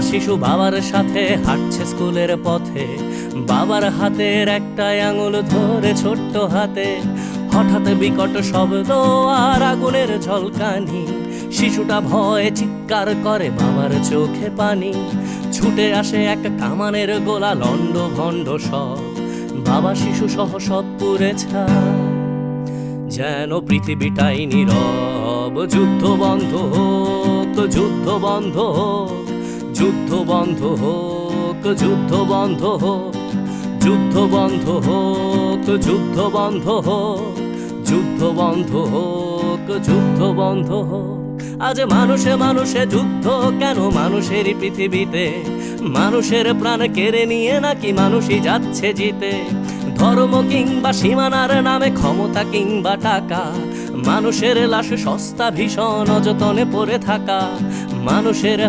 শিশু বাবার সাথে হাঁটছে স্কুলের পথে, বাবার হাতের একটা আঙুল ধরে ছোট্ট হাতে। হঠাৎ বিকট শব্দ আর আগুনের ঝলকানি, শিশুটা ভয়ে চিৎকার করে, বাবার চোখে পানি। ছুটে আসে এক কামানের গোলা, লন্ড ভন্ড সব, বাবা শিশু সহ সব পুড়ে ছাই। যেন পৃথিবীটাই নীরব, যুদ্ধ বন্ধ হোক, যুদ্ধ বন্ধ হোক, যুদ্ধ বন্ধ হোক, যুদ্ধ বন্ধ হোক, যুদ্ধ বন্ধ হোক, যুদ্ধ বন্ধ হোক, যুদ্ধ বন্ধ হোক, যুদ্ধ বন্ধ হোক। আজ মানুষে মানুষে যুদ্ধ কেন মানুষেরই পৃথিবীতে? মানুষের প্রাণ কেড়ে নিয়ে নাকি মানুষই যাচ্ছে জিতে? ধর্ম কিংবা সীমানার নামে, ক্ষমতা কিংবা টাকা, মানুষের লাশ সস্তা ভীষণ অযতনে পড়ে থাকা। মানুষের